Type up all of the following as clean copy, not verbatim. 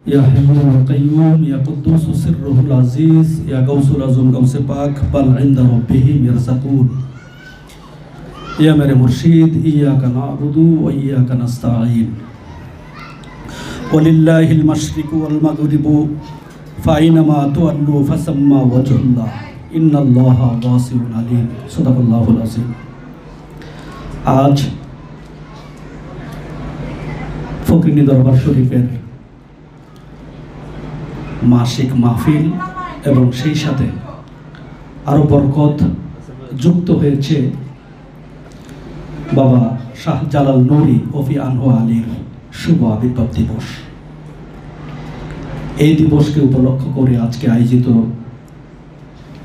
या हय्युल क़य्यूम या कुद्दूस सिर्रुहुल अज़ीज़ या गौसुल आज़म गौसे पाक बल इंद रब्बिहिम यरज़क़ून। या मेरे मुर्शिद इय्याका नअबुदु व इय्याका नस्तईन वलिल्लाहिल मशरिक़ु वल मग़रिबु फ़अय्नमा तुवल्लू फ़सम्मा वजहुल्लाह इन्नल्लाहा वासिउन अलीम। सदक़ल्लाहुल अज़ीम। आज फकरीनी दरबार शरीफेर मासिक महफिल एवं सेई साथे आरो बरकत जुक्त हয়েছে बाबा शाहजालाल नुरी ओफी आनहु आलीर शुभ आविर्भाव दिवस। এই দিবসকে উপলক্ষ করে আজকে আয়োজিত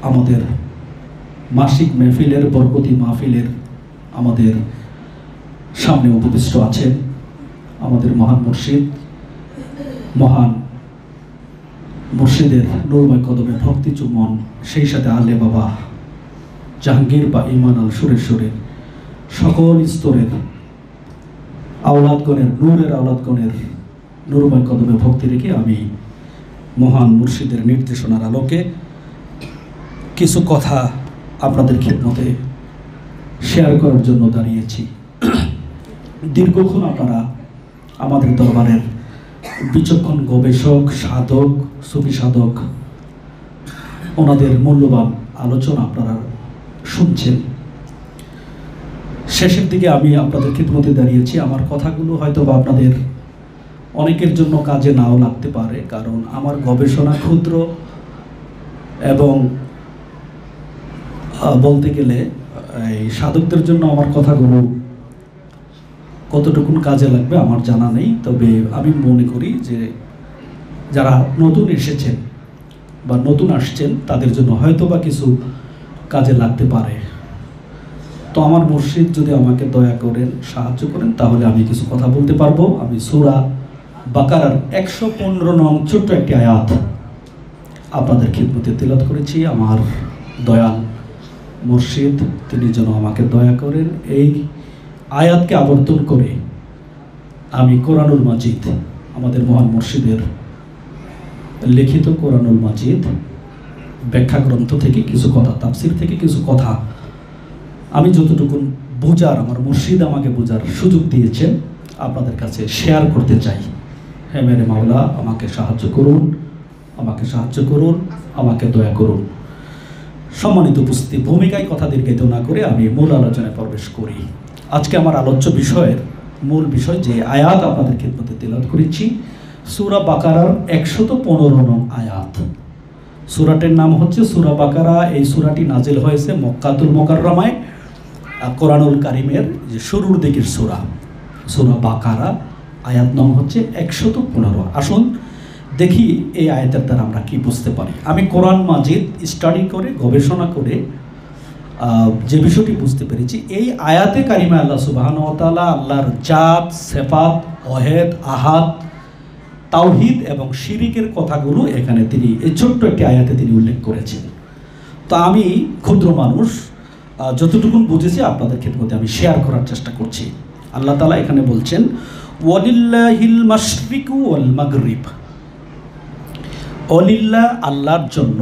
আমাদের মাসিক महफिलेर बरकती महफिलेर আমাদের সামনে উপবিষ্ট আছেন আমাদের মহান মুর্শিদ মহান मुर्शिदेर नूरमय कदमे भक्ति चुम्बन सेई साथे आले बाबा जहांगीर बा इमान आल सुरेश्वरेर सकल स्तरेर आवलादगणेर नूरेर आवलादगणेर नूरमय कदमे भक्ति रेखे आमी महान मुर्शिदेर निर्देशनार आलोके किछु कथा आपनादेर खिदमते शेयर करार जन्य दाड़िয়েছি। दीर्घक्षण आपनारा आमादेर दरबारेर विचक्षण गवेषक साधक सुफी साधक ओनादेर मूल्यवान आलोचना आपनारा शुनছেন। शेषের দিকে আমি আপনাদের খিদমতে দাঁড়িয়েছি। আমার কথাগুলো হয়তো বা আপনাদের অনেকের জন্য কাজে নাও লাগতে পারে, কারণ আমার গবেষণা ক্ষুদ্র এবং বলতে গেলে এই সাধকদের জন্য আমার কথাগুলো কতটুকুন কাজে লাগবে আমার জানা নেই। তবে আমি মনে করি যে যারা নতুন এসেছেন বা নতুন আসছেন তাদের জন্য হয়তো বা কিছু কাজে লাগতে পারে। তো আমার মুর্শিদ যদি আমাকে দয়া করেন সাহায্য করেন তাহলে আমি কিছু কথা বলতে পারবো। আমি সূরা বাকারার 115 নং ছোট্ট একটি আয়াত আপনাদের খিদমতে তিলাওয়াত করেছি। আমার দয়াল মুর্শিদ তিনি যেন আমাকে দয়া করেন এই आयात के आवर्तन करे आमी कुरानुल माजिद आमादेर महान मुर्शिदेर लिखित कुरानुल माजिद व्याख्या ग्रंथ थेके किछु कथा ताफसिर थेके किछु कथा आमी जतटुकुन बुझार आमार मुर्शिद आमाके बुझार सुयोग दिएछेन आपनादेर काछे शेयर करते चाइ। हे मेरे माওলা आमाके साहाज्य करुन, आमाके साहाज्य करुन, आमाके दया करुन। सम्मानित उपस्थिति भूमिकाय कथा दीर्घायित ना करे आमी मूल आलोचनाय प्रवेश करी। आज के आमार आलोच्य विषय मूल विषय जे आयात आपनादेर खिदमते तिलावत करेছি सूरा बाकारार 115 नং आयात। सूराटिर नाम হচ্ছে सूरा बाकारा। এই सूराটি नाजिल হয়েছে মক্কাতুল মুকাররমায় কোরআনুল কারীমের যে শুরুর দিকের সূরা सूरा बाकारा आयात नং হচ্ছে 115। আসুন দেখি এই আয়াতের দ্বারা আমরা কি বুঝতে পারি। আমি কোরআন মাজিদ স্টাডি করে গবেষণা করে যে বিষয়টি বুঝতে পেরেছি এই আয়াতে কারিমা আল্লাহ সুবহানাহু ওয়া তাআলা আল্লাহর জাত সিফাত ওয়াহিদ আহাদ তাওহীদ এবং শিরকের কথাগুলো এখানে তিনি এই ছোট্ট একটি আয়াতে তিনি উল্লেখ করেছেন। তো আমি ক্ষুদ্র মানুষ যতটুকু বুঝেছি আপনাদের খিদমতে আমি শেয়ার করার চেষ্টা করছি। আল্লাহ তাআলা এখানে বলছেন ওয়ালিল্লাহিল মাশরিকু ওয়াল মাগরিব। ওয়ালিল্লাহ আল্লাহর জন্য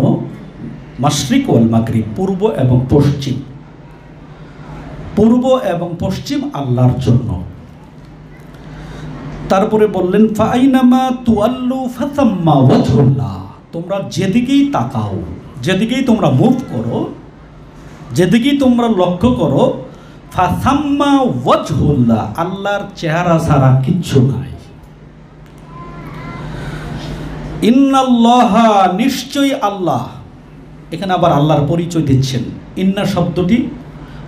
মাশরিক ওয়াল মাগরিব পূর্ব এবং পশ্চিম, পূর্ব এবং পশ্চিম আল্লাহর জন্য। তারপরে বললেন ফাইনামা তুআল্লু ফাসাম্মা ওয়াজহুল্লাহ। তোমরা যেদিকেই তাকাও, যেদিকেই তোমরা মুভ করো, যেদিকেই তোমরা লক্ষ্য করো, ফাসাম্মা ওয়াজহুল্লাহ আল্লাহর চেহারা ছাড়া কিচ্ছু নাই। ইন্নাল্লাহা নিশ্চয়ই আল্লাহ, এখানে আবার আল্লাহর পরিচয় দিচ্ছেন। ইন্না শব্দটি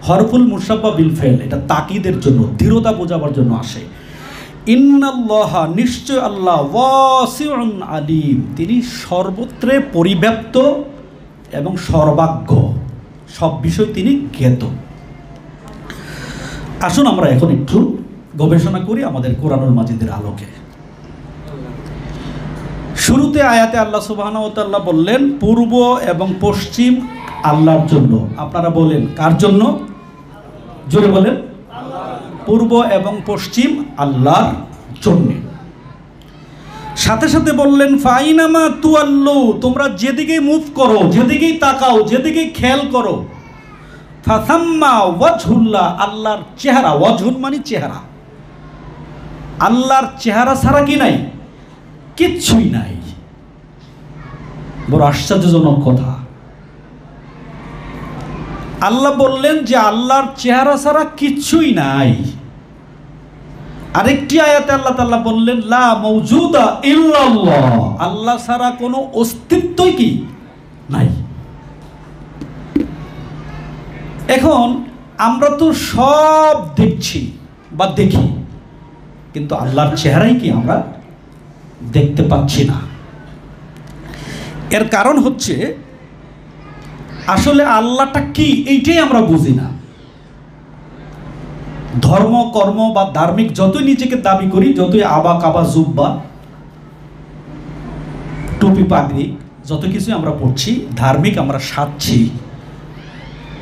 হরফুল মুশাব্বা বিল ফাইল, এটা তাকিদের জন্য দৃঢ়তা বোঝাবার জন্য আসে। ইন্নাল্লাহা নিশ্চয় আল্লাহ ওয়াসিউন আলিম তিনি সর্বত্রে পরিব্যাপ্ত এবং সর্বাজ্ঞ, সব বিষয় তিনি জ্ঞাত। আসুন আমরা এখন একটু গবেষণা করি আমাদের কোরআনুল মাজিদের আলোকে। শুরুতে আয়াতে আল্লাহ সুবহানাহু ওয়া তাআলা বললেন পূর্ব এবং পশ্চিম আল্লাহর জন্য। আপনারা বলেন কার জন্য? জোরে বলেন। পূর্ব এবং পশ্চিম আল্লাহর জন্য। সাথে সাথে বললেন ফাইনামা তুয়াল্লু, তোমরা যেদিকেই মুভ করো, যেদিকেই তাকাও, যেদিকেই খেয়াল করো, ফাসাম্মা ওয়াজহুল্লাহ, আল্লাহর চেহারা, ওয়াজহুন মানে চেহারা, আল্লাহর চেহারা ছাড়া কি নাই? কিচ্ছুই নাই। বড় আশ্চর্যজনক কথা। আল্লাহ বললেন যে আল্লাহর চেহারা ছাড়া কিচ্ছুই নাই। আরেকটি আয়াতে আল্লাহ তাআলা বললেন লা মাওজুদা ইল্লাল্লাহ, আল্লাহ ছাড়া কোনো অস্তিত্বই কি নাই। এখন আমরা তো সব দেখছি বা দেখি, কিন্তু আল্লাহর চেহারাই কি আমরা দেখতে পাচ্ছি না। এর কারণ হচ্ছে আসলে আল্লাহটা কি এইটাই আমরা বুঝি না। ধর্ম কর্ম বা ধার্মিক যতই নিজেকে দাবি করি, যতই আবা কাবা জুব্বা টুপি পাগড়ি যত কিছু আমরা পড়ছি, ধার্মিক আমরা সাজছি,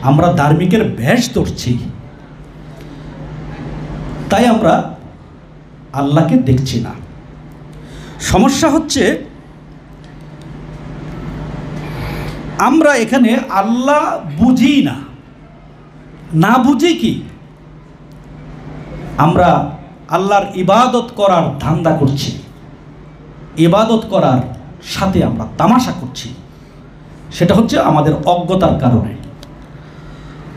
আমরা ধার্মিকের ভেষ ধরছি, তাই আমরা আল্লাহকে দেখছি না। সমস্যা হচ্ছে আমরা এখানে আল্লাহ বুঝি না, না বুঝি কি আমরা আল্লাহর ইবাদত করার ধান্দা করছি, ইবাদত করার সাথে আমরা তামাশা করছি। সেটা হচ্ছে আমাদের অজ্ঞতার কারণে।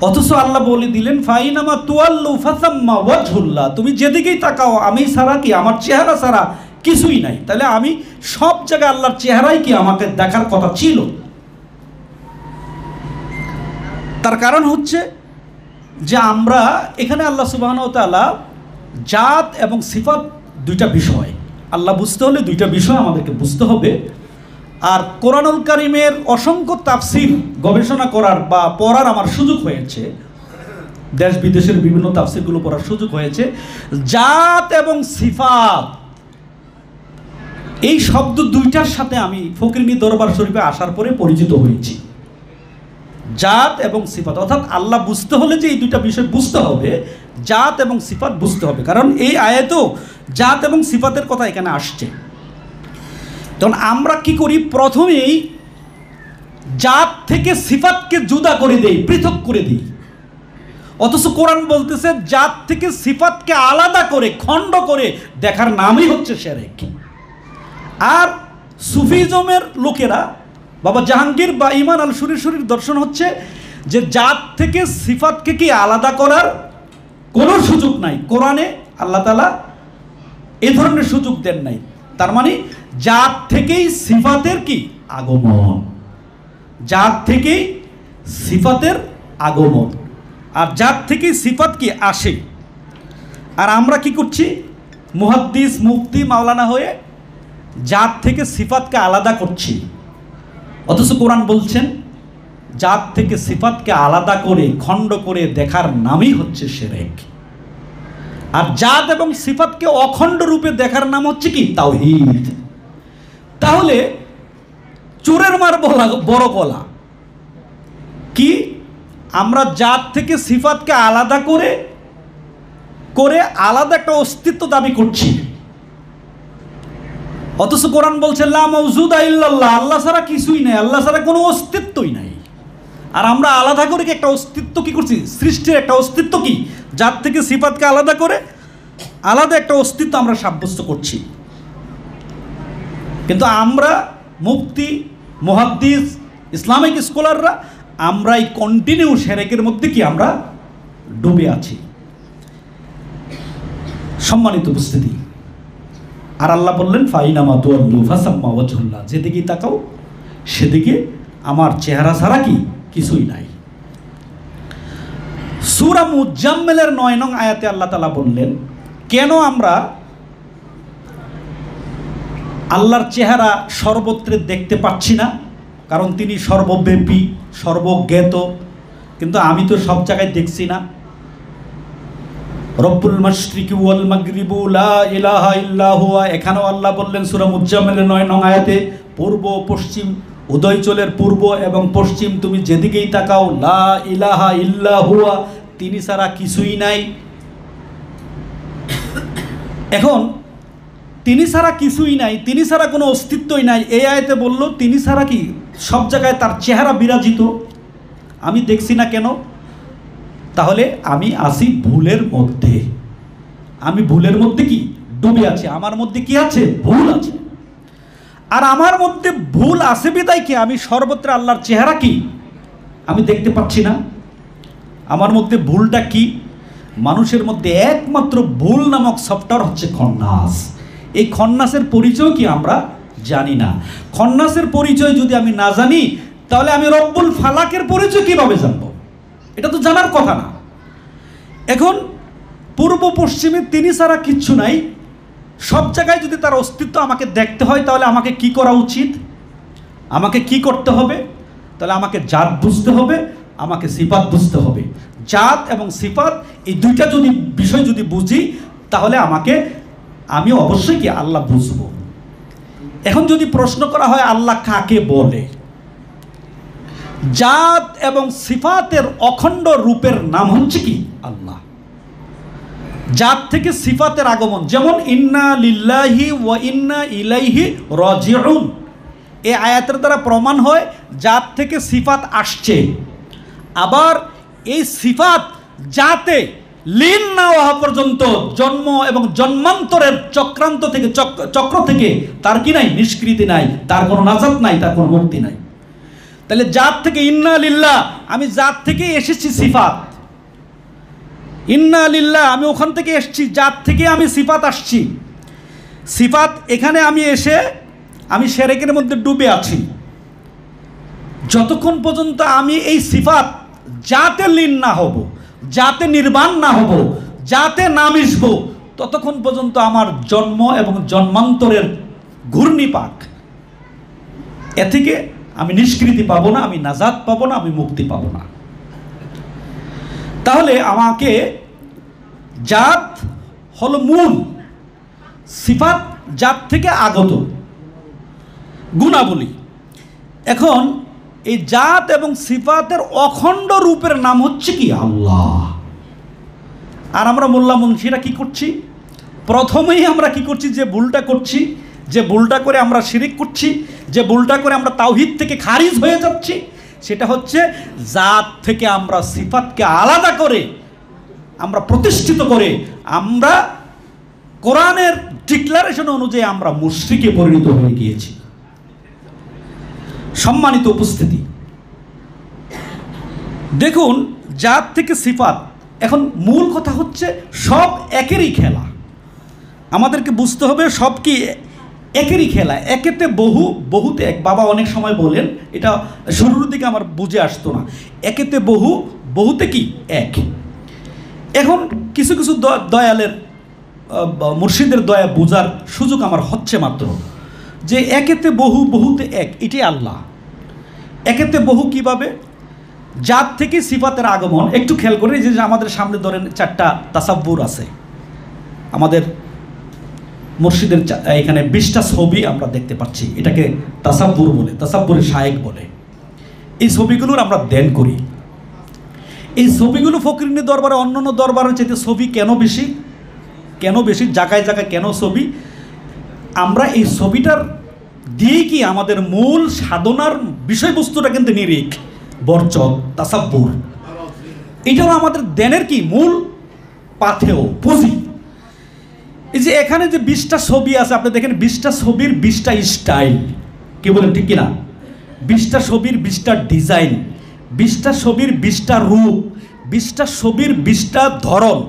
অথচ আল্লাহ বলে দিলেন ফাইনামা তুয়াল্লু ফাসাম্মা ওয়াজহুল্লাহ, তুমি যেদিকেই তাকাও আমি ছাড়া কি, আমার চেহারা ছাড়া কিছুই নাই। তাহলে আমি সব জায়গায় আল্লাহর চেহারাই কি আমাকে দেখার কথা ছিল। তার কারণ হচ্ছে যে আমরা এখানে আল্লাহ সুবহানাহু ওয়া তাআলা জাত এবং সিফাত দুইটা বিষয়, আল্লাহ বুঝতে হলে দুইটা বিষয় আমাদেরকে বুঝতে হবে। আর কোরআনুল কারীমের অসংখ্য তাফসির গবেষণা করার বা পড়ার আমার সুযোগ হয়েছে, দেশ বিদেশের বিভিন্ন তাফসিরগুলো পড়ার সুযোগ হয়েছে। জাত এবং সিফাত এই শব্দ দুইটার সাথে আমি ফকিরনী দরবার শরীফে আসার পরে পরিচিত হয়েছি। জাত এবং সিফাত, অর্থাৎ আল্লাহ বুঝতে হলে যে এই দুইটা বিষয় বুঝতে হবে, জাত এবং সিফাত বুঝতে হবে। কারণ এই আয়াতেও জাত এবং সিফাতের কথা এখানে আসছে। তখন আমরা কি করি, প্রথমেই জাত থেকে সিফাতকে জুদা করে দেই, পৃথক করে দিই। অথচ কোরআন বলতেছে জাত থেকে সিফাতকে আলাদা করে খণ্ড করে দেখার নামই হচ্ছে শিরক। আর সুফিজমের লোকেরা, বাবা জাহাঙ্গীর বা ইমান আল সুরির দর্শন হচ্ছে যে জাত থেকে সিফাতকে কি আলাদা করার কোনো সুযোগ নাই। কোরআনে আল্লাহ তাআলা এ ধরনের সুযোগ দেন নাই। তার মানে জাত থেকেই সিফাতের কি আগমন, জাত থেকেই সিফাতের আগমন, আর জাত থেকেই সিফাত কি আসে। আর আমরা কি করছি, মুহাদ্দিস মুফতি মাওলানা হয়ে জাত থেকে সিফাতকে আলাদা করছি। অথচ কোরআন বলছেন জাত থেকে সিফাতকে আলাদা করে খণ্ড করে দেখার নামই হচ্ছে শিরক। আর জাত এবং সিফাতকে অখণ্ড রূপে দেখার নাম হচ্ছে কি তাওহীদ। তাহলে চোরের মার বড় গলা কি, আমরা জাত থেকে সিফাতকে আলাদা করে করে আলাদা একটা অস্তিত্ব দাবি করছি। অথচ কোরআন বলছে লা মাওজুদা ইল্লাল্লাহ, আল্লাহ ছাড়া কিছুই নাই, আল্লাহ ছাড়া কোনো অস্তিত্বই নাই। আর আমরা আলাদা করে একটা অস্তিত্ব কি করছি, সৃষ্টির একটা অস্তিত্ব কি, জাত থেকে সিফাতকে আলাদা করে আলাদা একটা অস্তিত্ব আমরা সাব্যস্ত করছি। কিন্তু আমরা মুফতি, মুহাদ্দিস, ইসলামিক স্কলাররা আমরা এই কন্টিনিউ শিরকের মধ্যে কি আমরা ডুবে আছি। সম্মানিত উপস্থিতি, আর আল্লাহ বললেন ফাইনামা তুয়াল্লু ফাসাম্মা ওয়াজহুল্লাহ, যেদিকে তাকাও সেদিকে আমার চেহারা ছাড়া কি কিছুই নাই। সূরা মুজাম্মিলের 9 নং আয়াতে আল্লাহ তাআলা বললেন কেন আমরা আল্লাহর চেহারা সর্বত্র দেখতে পাচ্ছি না, কারণ তিনি সর্বব্যাপী, সর্বজ্ঞাত, কিন্তু আমি তো সব জায়গায় দেখছি না। রব্বুল মাশরিকি ওয়াল মাগরিবু লা ইলাহা ইল্লা হুয়া, এখানেও আল্লাহ বললেন সূরা মুজাম্মিলের 9 নং আয়াতে পূর্ব পশ্চিম, উদয়চলের পূর্ব এবং পশ্চিম তুমি যেদিকেই তাকাও লা ইলাহা ইল্লা হুয়া, তিনি ছাড়া কিছুই নাই। এখন তিনি ছাড়া কিছুই নাই, তিনি ছাড়া কোনো অস্তিত্বই নাই, এই আয়াতে বলল তিনি ছাড়া কি সব জায়গায় তার চেহারা বিরাজিত, আমি দেখছি না কেন? তাহলে আমি আছি ভুলের মধ্যে, আমি ভুলের মধ্যে কি ডুবে আছি, আমার মধ্যে কি আছে? ভুল আছে। আর আমার মধ্যে ভুল আছে বিদায় কি আমি সর্বত্র আল্লাহর চেহারা কি আমি দেখতে পাচ্ছি না? আমার মধ্যে ভুলটা কি? মানুষের মধ্যে একমাত্র ভুল নামক সফটওয়্যার হচ্ছে খন্নাস। এই খন্নাসের পরিচয় কি আমরা জানি না। খন্নাসের পরিচয় যদি আমি না জানি, তাহলে আমি রব্বুল ফালাকের পরিচয় কিভাবে জানবো? এটা তো জানার কথা না। এখন পূর্ব পশ্চিমে তিনি ছাড়া কিচ্ছু নাই, সব জায়গায় যদি তার অস্তিত্ব আমাকে দেখতে হয়, তাহলে আমাকে কি করা উচিত? আমাকে কি করতে হবে? তাহলে আমাকে জাত বুঝতে হবে, আমাকে সিফাত বুঝতে হবে। জাত এবং সিফাত এই দুইটা যদি বিষয় যদি বুঝি, তাহলে আমি অবশ্যই কি আল্লাহ বুঝবো। এখন যদি প্রশ্ন করা হয় আল্লাহ কাকে বলে, জাত এবং সিফাতের অখণ্ড রূপের নাম হচ্ছে কি আল্লাহ। জাত থেকে সিফাতের আগমন, যেমন ইন্না লিল্লাহি ওয়া ইন্না ইলাইহি রাজিউন, এই আয়াতের দ্বারা প্রমাণ হয় জাত থেকে সিফাত আসছে। আবার এই সিফাত জাতে লীন না হওয়া পর্যন্ত জন্ম এবং জন্মান্তরের চক্রান্ত থেকে চক্র থেকে তার কি নাই? নিষ্কৃতি নাই, তার কোনো নাজাত নাই, তার কোনো মুক্তি নাই। তাহলে জাত থেকে ইন্না লিল্লাহ, আমি জাত থেকে এসেছি সিফাত, ইন্না লিল্লাহ আমি ওখান থেকে এসেছি, জাত থেকে আমি সিফাত আসছি। সিফাত এখানে আমি এসে আমি শিরকের মধ্যে ডুবে আছি। যতক্ষণ পর্যন্ত আমি এই সিফাত জাতে লীন না হব, যাতে নির্বাণ না হব, যাতে না মিশব, ততক্ষণ পর্যন্ত আমার জন্ম এবং জন্মান্তরের ঘূর্ণিপাক, এ থেকে আমি নিষ্কৃতি পাবো না, আমি নাজাত পাবো না, আমি মুক্তি পাবো না। তাহলে আমাকে জাত হলো মূল, সিফাত জাত থেকে আগত গুণাবলী। এখন এই জাত এবং সিফাতের অখণ্ড রূপের নাম হচ্ছে কি আল্লাহ। আর আমরা মোল্লা মুন্সিরা কি করছি? প্রথমেই আমরা কি করছি? যে ভুলটা করছি, যে ভুলটা করে আমরা শিরিক করছি, যে ভুলটা করে আমরা তাওহীদ থেকে খারিজ হয়ে যাচ্ছি, সেটা হচ্ছে জাত থেকে আমরা সিফাতকে আলাদা করে আমরা প্রতিষ্ঠিত করে আমরা কোরআনের ডিক্লারেশন অনুযায়ী আমরা মুশরিকে পরিণত হয়ে গিয়েছি। সম্মানিত উপস্থিতি, দেখুন জাত থেকে সিফাত, এখন মূল কথা হচ্ছে সব একেরই খেলা। আমাদেরকে বুঝতে হবে সব কি একেরই খেলা, একেতে বহু বহুতে এক। বাবা অনেক সময় বলেন, এটা শুরুর দিকে আমার বুঝে আসতো না, একেতে বহু বহুতে কি এক। এখন কিছু কিছু দয়ালের মুর্শিদের দয়া বোঝার সুযোগ আমার হচ্ছে মাত্র, যে একেতে বহু বহুতে এক, এটাই আল্লাহ। একেতে বহু কিভাবে? জাত থেকে সিফাতের আগমন। একটু খেয়াল করে, যে আমাদের সামনে ধরেন 4টা তাসাব্বুর আছে, আমাদের মুর্শিদের এখানে 20টা ছবি আমরা দেখতে পাচ্ছি, এটাকে তাসাব্বুর বলে, তাসাব্বুরের শায়েক বলে। এই ছবিগুলোর আমরা ধ্যান করি। এই ছবিগুলো ফকিরনি দরবারে অন্যান্য দরবারের চাইতে ছবি কেন বেশি? কেন বেশি? জায়গায় জায়গায় কেন ছবি? আমরা এই ছবিটার দিয়ে কি আমাদের মূল সাধনার বিষয়বস্তুটা কিন্তু নিরিখ, বরচক, তাসাব্বুর, এটা আমাদের ধ্যানের কি মূল পাথেয় পুঁজি। এই যে এখানে যে 20টা ছবি আছে, আপনি দেখেন 20টা ছবির 20টা স্টাইল, কি বলেন ঠিক কিনা? 20টা ছবির 20টা ডিজাইন, 20টা ছবির 20টা রূপ, 20টা ছবির 20টা ধরন,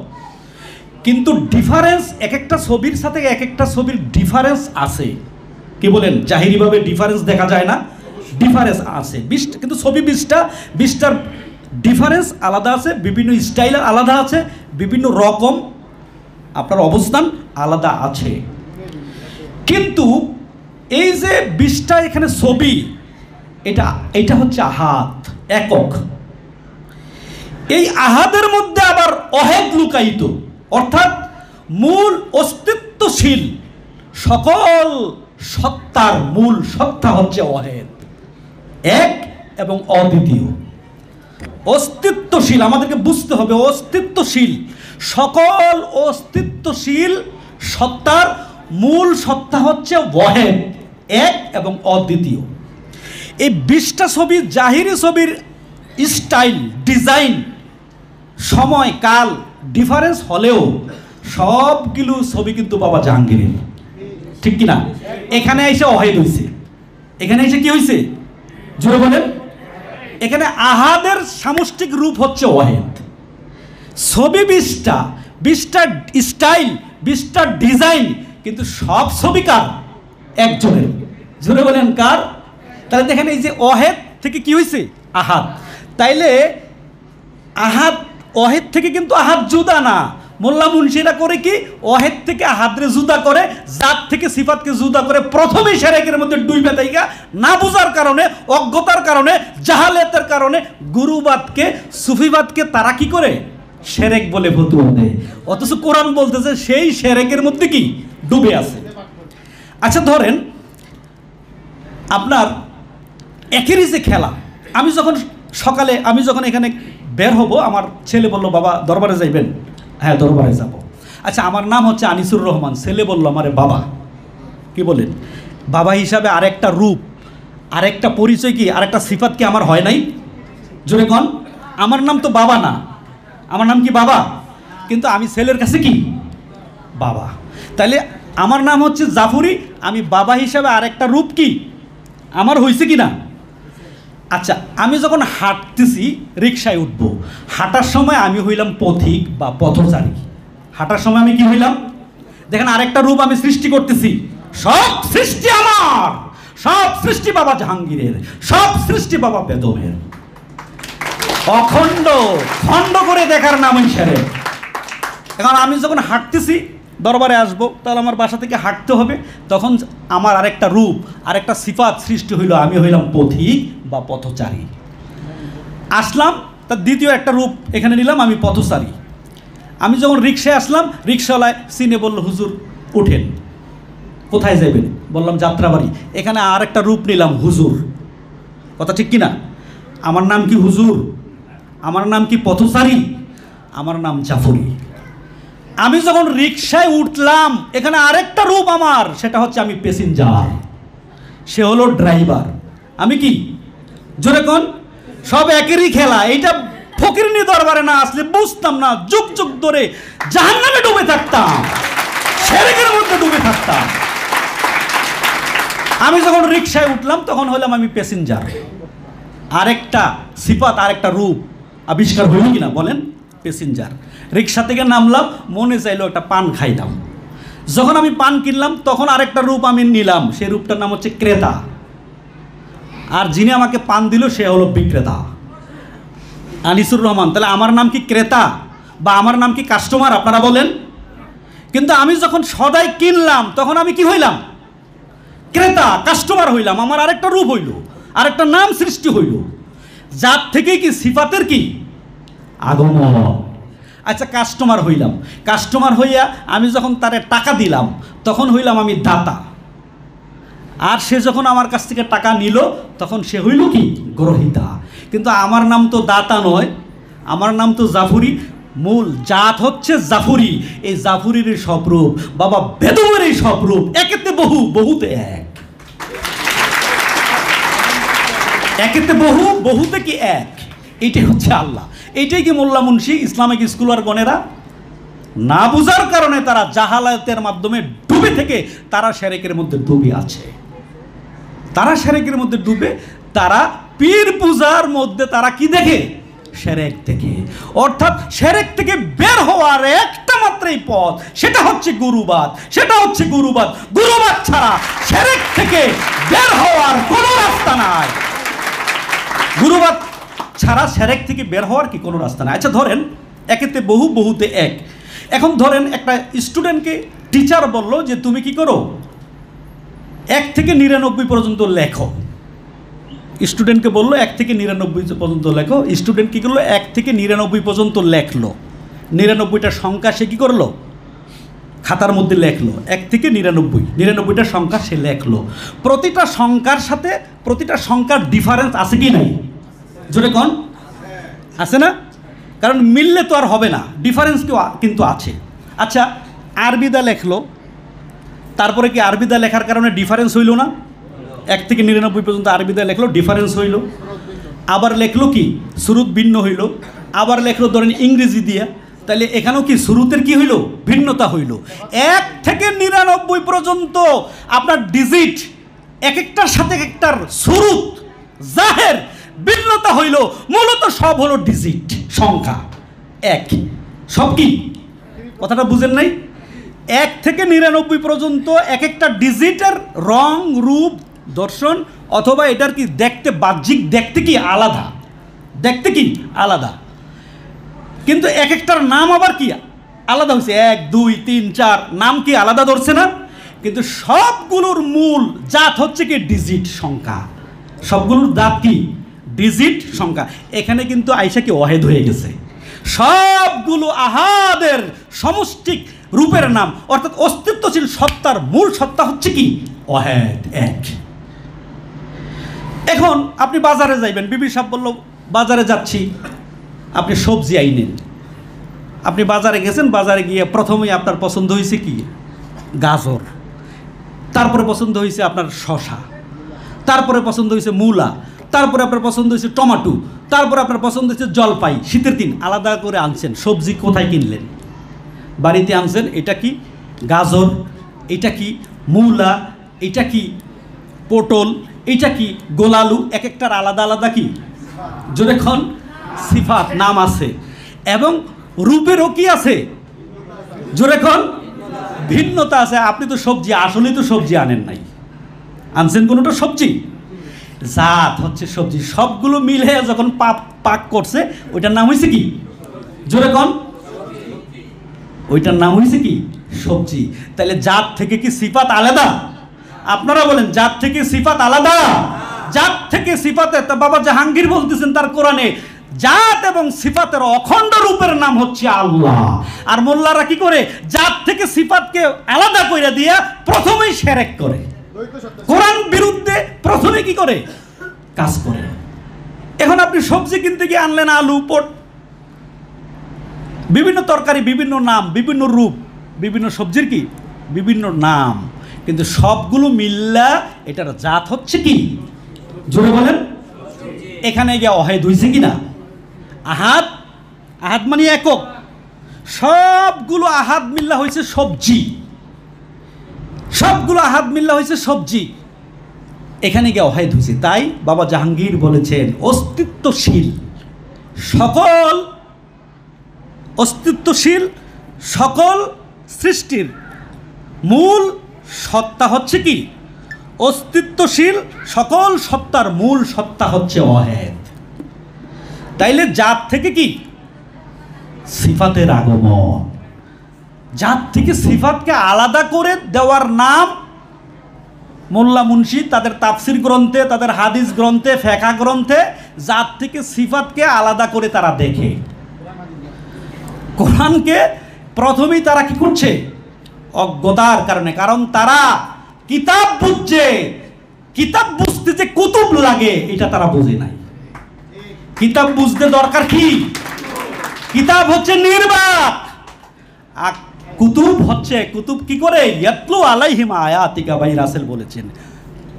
কিন্তু ডিফারেন্স এক একটা ছবির সাথে এক একটা ছবির ডিফারেন্স আছে। কি বলেন? জাহিরিভাবে ডিফারেন্স দেখা যায় না, ডিফারেন্স আছে 20, কিন্তু ছবি 20টার ডিফারেন্স আলাদা আছে, বিভিন্ন স্টাইল আলাদা আছে, বিভিন্ন রকম আপনার অবস্থান আলাদা আছে। কিন্তু এই যে 20টা এখানে ছবি, এটা হচ্ছে আহাদ, একক। এই আহাদের মধ্যে আবার অহেদ লুকায়িত, অর্থাৎ মূল অস্তিত্বশীল সকল সত্তার মূল সত্তা হচ্ছে অহেদ, এক এবং অদ্বিতীয়। অস্তিত্বশীল, আমাদেরকে বুঝতে হবে, অস্তিত্বশীল সকল অস্তিত্বশীল সত্তার মূল সত্তা হচ্ছে ওয়াহেদ, এক এবং অদ্বিতীয়। এই 20টা ছবি, জাহিরি ছবির স্টাইল, ডিজাইন, সময়, কাল ডিফারেন্স হলেও সবগুলো ছবি কিন্তু বাবা জাহাঙ্গীরের, ঠিক কিনা? এখানে এসে ওয়াহেদ হয়েছে, এখানে এসে কি হয়েছে জোরে বলেন? এখানে আহাদের সামষ্টিক রূপ হচ্ছে ওয়াহেদ। ছবি 20টা স্টাইল, 20টা ডিজাইন, কিন্তু সব ছবি কার? একজনের। জোরে বলেন কার? তাহলে দেখেন এই যে ওয়াহেদ থেকে কি হয়েছে? আহাদ। তাইলে আহাদ, ওয়াহেদ থেকে কিন্তু আহাদ জুদা না। মোল্লা মুন্সিরা করে কি? ওয়াহেদ থেকে আহাদরে জুদা করে, জাত থেকে সিফাতকে জুদা করে। প্রথমেই শিরকের মধ্যে ডুইবে তাইগা, না বোঝার কারণে, অজ্ঞতার কারণে, জাহালাতের কারণে গুরুবাদকে, সুফিবাদকে তারা কি করে? শিরক বলে ফতোয়া দেয়। অথচ কোরআন বলতেছে সেই শিরকের মধ্যে কি ডুবে আছে। আচ্ছা ধরেন আপনার একেরই যে খেলা, আমি যখন সকালে, আমি যখন এখানে বের হব, আমার ছেলে বলল বাবা দরবারে যাইবেন? হ্যাঁ দরবারে যাব। আচ্ছা আমার নাম হচ্ছে আনিসুর রহমান, ছেলে বলল আমারে বাবা। কি বলেন? বাবা হিসাবে আরেকটা রূপ, আরেকটা পরিচয় কি, আরেকটা সিফাত কি আমার হয় নাই? জোরে কন। আমার নাম তো বাবা না, আমার নাম কি বাবা, কিন্তু আমি ছেলের কাছে কি বাবা। তাইলে আমার নাম হচ্ছে জাফরি, আমি বাবা হিসাবে আরেকটা রূপ কি আমার হয়েছে কি না? আচ্ছা আমি যখন হাঁটতেছি, রিক্সায় উঠবো, হাঁটার সময় আমি হইলাম পথিক বা পথচারী। হাঁটার সময় আমি কি হইলাম? দেখেন আরেকটা রূপ আমি সৃষ্টি করতেছি। সব সৃষ্টি আমার, সব সৃষ্টি বাবা জাহাঙ্গীরের, সব সৃষ্টি বাবা বেদমের। অখণ্ড খণ্ড করে দেখার নামই শিরক। এখন আমি যখন হাঁটতেছি, দরবারে আসবো, তাহলে আমার বাসা থেকে হাঁটতে হবে, তখন আমার আরেকটা রূপ, আরেকটা সিফাত সৃষ্টি হইল, আমি হইলাম পথিক বা পথচারী। আসলাম, তার দ্বিতীয় একটা রূপ এখানে নিলাম, আমি পথচারী। আমি যখন রিক্সায় আসলাম, রিক্সাওয়ালায় সিনে বলল হুজুর উঠেন, কোথায় যাবেন? বললাম যাত্রাবাড়ি। এখানে আর একটা রূপ নিলাম হুজুর। কথা ঠিক কিনা? আমার নাম কি হুজুর? আমার নাম কি পথচারী? আমার নাম জাফরি। আমি যখন রিক্সায় উঠলাম, এখানে আরেকটা রূপ আমার, সেটা হচ্ছে আমি প্যাসেঞ্জার, সে হলো ড্রাইভার। আমি কি? জোরে কোন? সব একেরই খেলা। এইটা ফকিরনি দরবারে না আসলে বুঝতাম না, যুগ যুগ ধরে জাহান্নামে ডুবে থাকতাম, শিরকের মধ্যে ডুবে থাকতাম। আমি যখন রিক্সায় উঠলাম, তখন হলাম আমি প্যাসেঞ্জার। আরেকটা সিফাত, আরেকটা রূপ আবিষ্কার হইল কিনা বলেন? প্যাসেঞ্জার। রিক্সা থেকে নামলাম, মনে চাইলো একটা পান খাইলাম। যখন আমি পান কিনলাম, তখন আরেকটা রূপ আমি নিলাম, সেই রূপটার নাম হচ্ছে ক্রেতা। আর যিনি আমাকে পান দিল সে হলো বিক্রেতা, আনিসুর রহমান। তাহলে আমার নাম কি ক্রেতা বা আমার নাম কি কাস্টমার? আপনারা বলেন। কিন্তু আমি যখন সদাই কিনলাম, তখন আমি কি হইলাম? ক্রেতা, কাস্টমার হইলাম। আমার আরেকটা রূপ হইল, আরেকটা নাম সৃষ্টি হইল, যার থেকে কি সিফাতের কি আগমন। আচ্ছা কাস্টমার হইলাম, কাস্টমার হইয়া আমি যখন তারে টাকা দিলাম, তখন হইলাম আমি দাতা। আর সে যখন আমার কাছ থেকে টাকা নিল, তখন সে হইল কি গ্রহিতা। কিন্তু আমার নাম তো দাতা নয়, আমার নাম তো জাফরি। মূল জাত হচ্ছে জাফরি। এই জাফরির স্বরূপ বাবা বেদমের এই স্বরূপ, একেতে বহু, বহুতে এক। একেতে বহু, বহুতে কি এক। এইটাই হচ্ছে আল্লাহ। এইটাই কি মোল্লা মুন্সি, ইসলামিক স্কুলার গণেরা না বুঝার কারণে তারা জাহালাতের মাধ্যমে ডুবে থেকে তারা শিরকের মধ্যে ডুবে আছে। তারা শিরকের মধ্যে ডুবে, তারা পীর পূজার মধ্যে তারা কি দেখে? শিরক থেকে। অর্থাৎ শিরক থেকে বের হওয়ার একটা মাত্রই পথ, সেটা হচ্ছে গুরুবাদ। সেটা হচ্ছে গুরুবাদ। গুরুবাদ ছাড়া শিরক থেকে বের হওয়ার কোনো রাস্তা নাই। গুরুবাদ ছাড়া শিরক থেকে বের হওয়ার কি কোনো রাস্তা নাই। আচ্ছা ধরেন একেতে বহু, বহুতে এক। এখন ধরেন একটা স্টুডেন্টকে টিচার বলল যে তুমি কি করো, 1 থেকে 99 পর্যন্ত লেখো। স্টুডেন্টকে বললো 1 থেকে 99 পর্যন্ত লেখো। স্টুডেন্ট কী করলো? 1 থেকে 99 পর্যন্ত লেখলো। 99টা সংখ্যা সে কী করলো? খাতার মধ্যে লেখলো। 1 থেকে 99টা সংখ্যা সে লেখলো। প্রতিটা সংখ্যার সাথে প্রতিটা সংখ্যার ডিফারেন্স আছে কি নাই? জোরে কোন? আছে না? কারণ মিললে তো আর হবে না, ডিফারেন্স কিন্তু আছে। আচ্ছা আরবিদা লেখলো, তারপরে কি আরবিদা লেখার কারণে ডিফারেন্স হইল না? 1 থেকে 99 পর্যন্ত আরবিদা লেখলো, ডিফারেন্স হইল। আবার লেখলো কি সুরুত ভিন্ন হইল, আবার লেখলো ধরেন ইংরেজি দিয়া, তাহলে এখানেও কি সুরুতের কি হইল? ভিন্নতা হইল। 1 থেকে 99 পর্যন্ত আপনার ডিজিট এক একটার সাথে এক একটার সুরুত জাহের ভিন্নতা হইল, মূলত সব হলো ডিজিট, সংখ্যা 1। সব কি কথাটা বুঝেন নাই? 1 থেকে 99 পর্যন্ত এক একটা ডিজিটের রং, রূপ, দর্শন অথবা এটার কি দেখতে, বাহ্যিক দেখতে কি আলাদা, দেখতে কি আলাদা, কিন্তু এক একটার নাম আবার কি আলাদা হয়েছে। 1, 2, 3, 4 নাম কি আলাদা ধরছে না? কিন্তু সবগুলোর মূল জাত হচ্ছে কি ডিজিট, সংখ্যা। সবগুলোর জাত কি ডিজিট, সংখ্যা। এখানে কিন্তু আইসা কি ওয়াহেদ হয়ে গেছে। সবগুলো আহাদের সমষ্টিক রূপের নাম, অর্থাৎ অস্তিত্বশীল সত্তার মূল সত্তা হচ্ছে কি ওয়াহেদ, 1। এখন আপনি বাজারে যাইবেন, বিবি সাহেব বলল বাজারে যাচ্ছি, আপনি সবজি আইনেন। আপনি বাজারে গেছেন, বাজারে গিয়ে প্রথমেই আপনার পছন্দ হয়েছে কি গাজর, তারপরে পছন্দ হয়েছে আপনার শসা, তারপরে পছন্দ হয়েছে মূলা, তারপরে আপনার পছন্দ হয়েছে টমাটো, তারপরে আপনার পছন্দ হয়েছে জলপাই। শীতের দিন আলাদা করে আনছেন। সবজি কোথায় কিনলেন? বাড়িতে আনছেন। এটা কি গাজর, এটা কি মূলা, এটা কি পটল, এটা কি গোলালু। এক একটার আলাদা আলাদা কি যখন সিফাত নাম আছে, এবং রূপেরও কি আছে যখন ভিন্নতা আছে। আপনি তো সবজি, আসলেই তো সবজি আনেন নাই, আনছেন কোনোটা সবজি, জাত হচ্ছে সবজি। সবগুলো মিলে যখন পাক করছে ওইটার নাম হয়েছে কি জোরে কন? ওইটার নাম হয়েছে কি সবজি। তাহলে জাত থেকে কি সিফাত আলাদা? আপনারা বলেন জাত থেকে সিফাত আলাদা? জাত থেকে সিফাতে বাবা জাহাঙ্গীর বলতেছেন তার কোরআনে, জাত এবং সিফাতের অখণ্ড রূপের নাম হচ্ছে আল্লাহ। আর মোল্লারা কি করে? জাত থেকে সিফাতকে আলাদা করে দিয়া প্রথমেই শিরক করে, কোরআন বিরুদ্ধে প্রথমে কি করে কাজ করে। এখন আপনি সবজি কিনতে গিয়ে আনলেন আলু, পট, বিভিন্ন তরকারি, বিভিন্ন নাম, বিভিন্ন রূপ, বিভিন্ন সবজির কি বিভিন্ন নাম, কিন্তু সবগুলো মিল্লা এটার জাত হচ্ছে কি জোরে বলেন? এখানে গিয়ে অহেদ হয়েছে কিনা? আহাদ, আহাদ মানে একক। সবগুলো আহাদ মিল্লা হয়েছে সবজি, সবগুলো আহাদ মিল্লা হয়েছে সবজি। এখানে গিয়ে অহেদ হয়েছে। তাই বাবা জাহাঙ্গীর বলেছেন অস্তিত্বশীল সকল, অস্তিত্বশীল সকল সৃষ্টির মূল সত্তা হচ্ছে কি? অস্তিত্বশীল সকল সত্তার মূল সত্তা হচ্ছে অহেদ। তাইলে জাত থেকে কি সিফাতের আগমন, জাত থেকে সিফাতকে আলাদা করে দেওয়ার নাম মোল্লা মুন্সি তাদের তাফসির গ্রন্থে, তাদের হাদিস গ্রন্থে, ফেকা গ্রন্থে জাত থেকে সিফাতকে আলাদা করে তারা দেখে। কোরআনকে প্রথমেই তারা কি করছে? অজ্ঞতার কারণে, কারণ তারা কিতাব বুঝছে, কিতাব বুঝতে যে কুতুব লাগে এটা তারা বুঝে নাই। কিতাব বুঝতে দরকার কি? কিতাব হচ্ছে নির্বাক, আর কুতুব হচ্ছে, কুতুব কি করে? ইয়াতলু আলাইহিম আয়াতিকা, ভাই রাসেল বলেছেন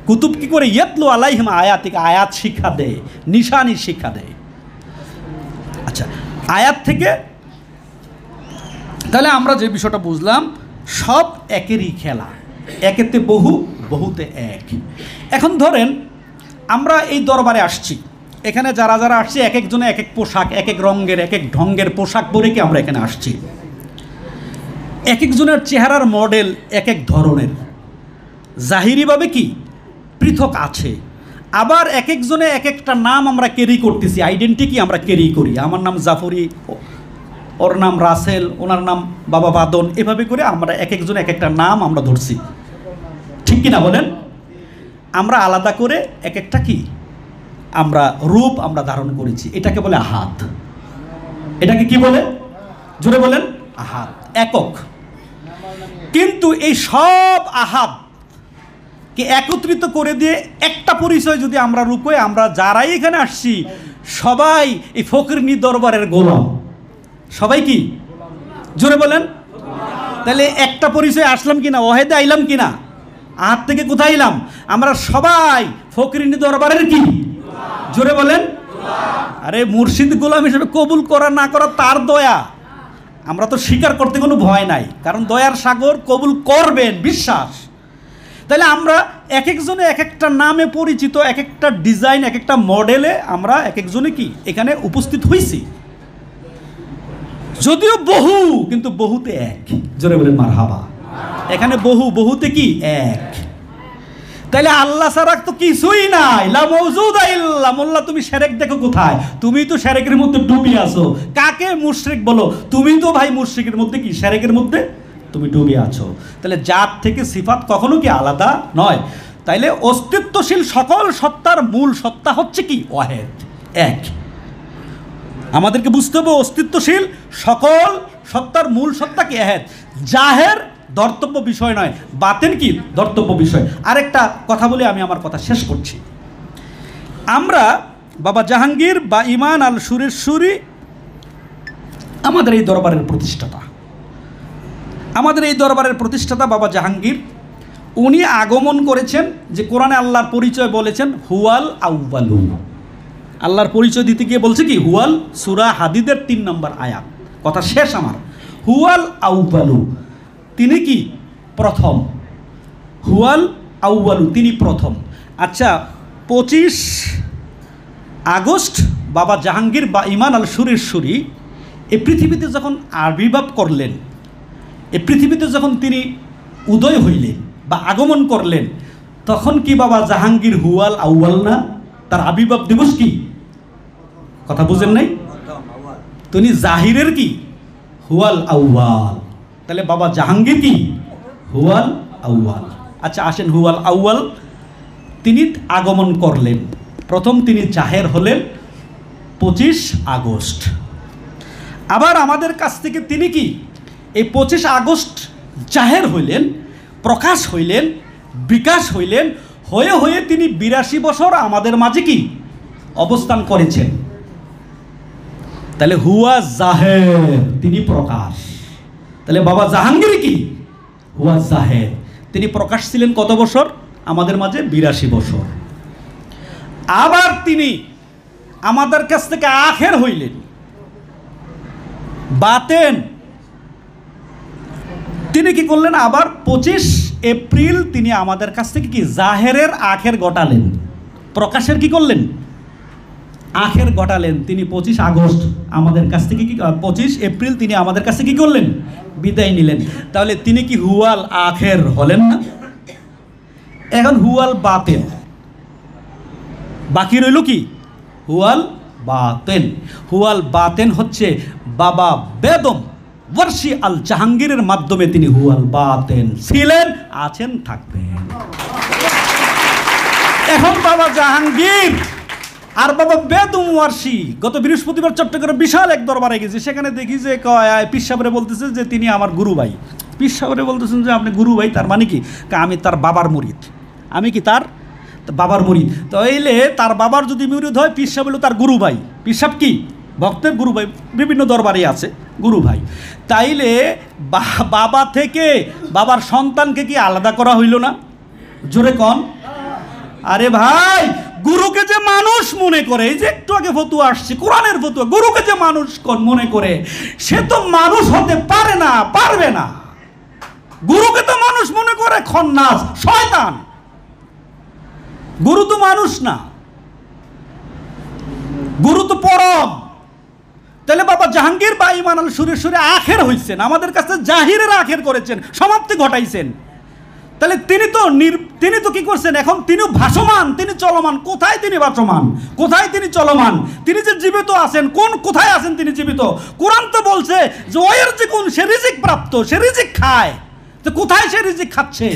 কুতুব কি করে? ইয়াতলু আলাইহিম আয়াতিকা, আয়াত শিক্ষা দেয়, নিশানি শিক্ষা দেয়। আচ্ছা, আয়াত থেকে তাহলে আমরা যে বিষয়টা বুঝলাম, সব একেরই খেলা, একেতে বহু, বহুতে এক। এখন ধরেন আমরা এই দরবারে আসছি, এখানে যারা যারা আসছে এক একজনে এক এক পোশাক, এক এক রঙের, এক এক ঢঙ্গের পোশাক পরে কি আমরা এখানে আসছি। এক একজনের চেহারার মডেল এক এক ধরনের, জাহিরিভাবে কি পৃথক আছে। আবার এক একজনে এক একটা নাম আমরা ক্যারি করতেছি, আইডেন্টিটি আমরা ক্যারি করি। আমার নাম জাফরি, ওর নাম রাসেল, ওনার নাম বাবা বাদন, এভাবে করে আমরা এক একজন এক একটা নাম আমরা ধরছি, ঠিক কিনা বলেন? আমরা আলাদা করে এক একটা কি আমরা রূপ আমরা ধারণ করেছি, এটাকে বলে আহাদ। এটাকে কি বলে জোরে বলেন? আহাদ, একক। কিন্তু এই সব আহাদকে একত্রিত করে দিয়ে একটা পরিচয় যদি আমরা রূপে, আমরা যারাই এখানে আসছি সবাই এই ফকিরনি দরবারের গোলাম। সবাই কি জোরে বলেন? তাহলে একটা পরিচয় আসলাম কিনা, ওয়াহেদে আইলাম কিনা, আহাত থেকে কোথায় এলাম? আমরা সবাই ফকিরিনী দরবারের কি, জোরে বলেন। আরে মুর্শিদ গোলাম হিসেবে কবুল করা না করা তার দয়া, আমরা তো স্বীকার করতে কোনো ভয় নাই, কারণ দয়ার সাগর, কবুল করবেন বিশ্বাস। তাহলে আমরা এক একজনে এক একটা নামে পরিচিত, এক একটা ডিজাইন, এক একটা মডেলে আমরা এক একজনে কি এখানে উপস্থিত হয়েছি। যদিও বহু, কিন্তু বহুতে এক, জোরে বলেন মারহাবা। এখানে বহু, বহুতে কি এক। তাইলে আল্লাহ ছাড়া তো কিছুই নাই, লা মওজুদা ইল্লা। মোল্লা তুমি শিরক দেখো কোথায়? তুমি তো শিরকের মধ্যে ডুবে আছো। কাকে মুশরিক বলো? তুমি তো ভাই মুশরিকের মধ্যে কি, শিরকের মধ্যে তুমি ডুবে আছো। তাহলে জাত থেকে সিফাত কখনো কি আলাদা নয়। তাইলে অস্তিত্বশীল সকল সত্তার মূল সত্তা হচ্ছে কি, ওয়াহেদ, এক। আমাদেরকে বুঝতে হবে অস্তিত্বশীল সকল সত্তার মূল সত্তা কি, ওয়াহেদ। জাহের ধর্তব্য বিষয় নয়, বাতেন কি ধর্তব্য বিষয়। আরেকটা কথা বলে আমি আমার কথা শেষ করছি। আমরা বাবা জাহাঙ্গীর বা ইমান আল সুরেশ্বরী আমাদের এই দরবারের প্রতিষ্ঠাতা, আমাদের এই দরবারের প্রতিষ্ঠাতা বাবা জাহাঙ্গীর, উনি আগমন করেছেন যে কোরআনে আল্লাহর পরিচয় বলেছেন হুয়াল আউয়ালু। আল্লাহর পরিচয় দিতে গিয়ে বলছে কি, হুয়াল, সূরা হাদিদের 3 নম্বর আয়াত, কথা শেষ আমার। হুয়াল আউয়ালু, তিনি কি প্রথম, হুয়াল আউয়ালু, তিনি প্রথম। আচ্ছা, 25 আগস্ট বাবা জাহাঙ্গীর বা ইমান আল সুরেশ্বরী এই পৃথিবীতে যখন আবির্ভাব করলেন, এই পৃথিবীতে যখন তিনি উদয় হইলেন বা আগমন করলেন, তখন কি বাবা জাহাঙ্গীর হুয়াল আউয়াল না? তার আবির্ভাব দিবস কি, কথা বুঝেন নাই? তিনি জাহিরের কি, হুয়াল আউয়াল। তাহলে বাবা জাহাঙ্গীর কি, হুয়াল আউয়াল। আচ্ছা আসেন, হুয়াল আউয়াল তিনি আগমন করলেন, প্রথম তিনি জাহের হলেন 25 আগস্ট। আবার আমাদের কাছ থেকে তিনি কি এই 25 আগস্ট জাহের হইলেন, প্রকাশ হইলেন, বিকাশ হইলেন, হয়ে হয়ে তিনি 82 বছর আমাদের মাঝে কি অবস্থান করেছেন। তাহলে হুয়া জাহের, তিনি প্রকাশ। তাহলে বাবা জাহাঙ্গীর কি, হুয়া জাহের, তিনি প্রকাশ ছিলেন কত বছর আমাদের মাঝে, 82 বছর। আবার তিনি আমাদের কাছ থেকে আখের হইলেন, বাতেন। তিনি কি করলেন, আবার 25 এপ্রিল তিনি আমাদের কাছ থেকে কি জাহেরের আখের ঘটালেন, প্রকাশের কি করলেন, আখের ঘটালেন। তিনি 25 আগস্ট আমাদের কাছ থেকে কি, 25 এপ্রিল তিনি আমাদের কাছে কি করলেন, বিদায় নিলেন। তাহলে তিনি কি হুয়াল আখের হলেন না? এখন হুয়াল বাতেন বাকি রইল কি, হুয়াল বাতেন। হুয়াল বাতেন হচ্ছে বাবা বেদম ওয়ারশি আল জাহাঙ্গীরের মাধ্যমে তিনি হুয়াল বাতেন ছিলেন, আছেন, থাকবেন। এখন বাবা জাহাঙ্গীর আর বাবা বেদম ওয়ারশি, গত বৃহস্পতিবার চট্টগ্রামে বিশাল এক দরবারে গেছি, সেখানে দেখি যে পীর সাহেবরে বলতেছে যে তিনি আমার গুরু ভাই। পীর সাহেবরে বলতেছেন যে আপনি গুরু ভাই, তার মানে কি, আমি তার বাবার মুরিদ। আমি কি তার বাবার মুরিদ। তাইলে তার বাবার যদি মুরিদ হয়, পীর সাহেব হলো তার গুরু ভাই। পীর সাহেব কি ভক্তের গুরু ভাই, বিভিন্ন দরবারে আছে গুরু ভাই। তাইলে বাবা থেকে বাবার সন্তানকে কি আলাদা করা হইল না? জোরে কন। আরে ভাই, গুরুকে যে মানুষ মনে করে, এই যে একটু আগে ফতুয়া আসছে কোরআনের ফতুয়া, গুরুকে যে মানুষ মনে করে, সে তো মানুষ হতে পারে না, পারবে না। গুরুকে তো মানুষ মনে করে খন্নাস, শয়তান। গুরু তো মানুষ না, গুরু তো পরম। তাহলে বাবা জাহাঙ্গীর বা ইমান আল সুরেশ্বরী আখের হইছেন, আমাদের কাছে জাহিরের আখের করেছেন, সমাপ্তি ঘটাইছেন। তাহলে তিনি তো কি করছেন, এখন তিনি ভাসমান, তিনি চলমান। কোথায় তিনি ভাসমান, কোথায় তিনি চলমান? তিনি যে জীবিত আছেন, কোথায় আছেন তিনি জীবিত? কোরআন তো বলছে যে ওয়ের যে কোন সে রিজিক প্রাপ্ত, সে রিজিক খায়। তো কোথায় সে রিজিক খাচ্ছে?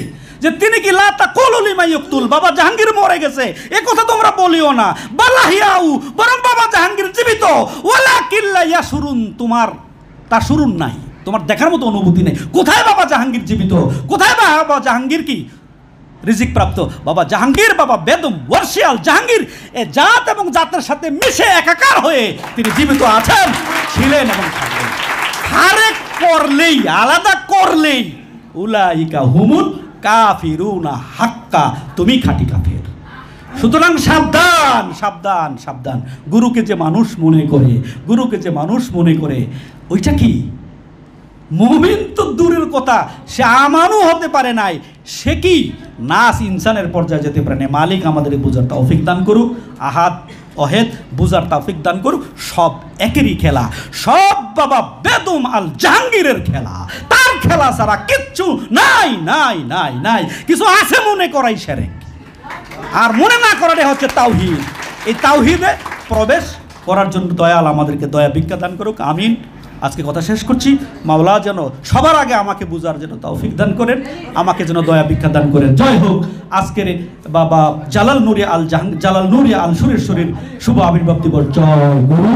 যে তিনি কি লা তাকুলু লিমা ইয়াকতুল, বাবা জাহাঙ্গীর মরে গেছে এ কথা তোমরা বলিও না, বালাহিয়াউ, বরং বাবা জাহাঙ্গীর জীবিত। ওয়ালাকিন লা ইয়াসুরুন, তোমার তা শুরুন নাই, তোমার দেখার মতো অনুভূতি নেই। কোথায় বাবা জাহাঙ্গীর জীবিত, কোথায় বাবা জাহাঙ্গীর কি রিজিক প্রাপ্ত? বাবা জাহাঙ্গীর, বাবা বেদম ওয়ারশি আল জাহাঙ্গীর এ জাত এবং জাতের সাথে মিশে একাকার হয়ে তিনি জীবিত আছেন, ছিলেন এবং থাকবেন। করলেই উলাইকা হুমুল কাফিরুনা হাক্কা, তুমি খাঁটি কাফের। সুতরাং সাবধান সাবধান সাবধান। গুরুকে যে মানুষ মনে করে ওইটা কি মুমিন তো দূরের কথা, সে আমানও হতে পারে নাই, সে কি নাস ইনসানের পর্যায়ে যেতে পারে না। মালিক আমাদের বুঝার তৌফিক দান করুক, আহাদ অহেদ বুঝার তৌফিক দান করুক। সব একেরই খেলা, সব বাবা বেদম আল জাহাঙ্গীরের খেলা, তার খেলা ছাড়া কিচ্ছু নাই নাই নাই নাই। কিছু আছে মনে করাই শিরক, আর মনে না করাটাই হচ্ছে তাওহীদ। এই তাওহীদে প্রবেশ করার জন্য দয়াল আমাদেরকে দয়া ভিক্ষা দান করুক, আমিন। আজকে কথা শেষ করছি। মাওলা যেন সবার আগে আমাকে বুঝার জন্য তৌফিক দান করেন, আমাকে যেন দয়া ভিক্ষা দান করেন। জয় হোক আজকের বাবা জালাল নুরি আল সুরেশ্বরীর শুভ আবির্ভাব দিবস। জয় গুরু।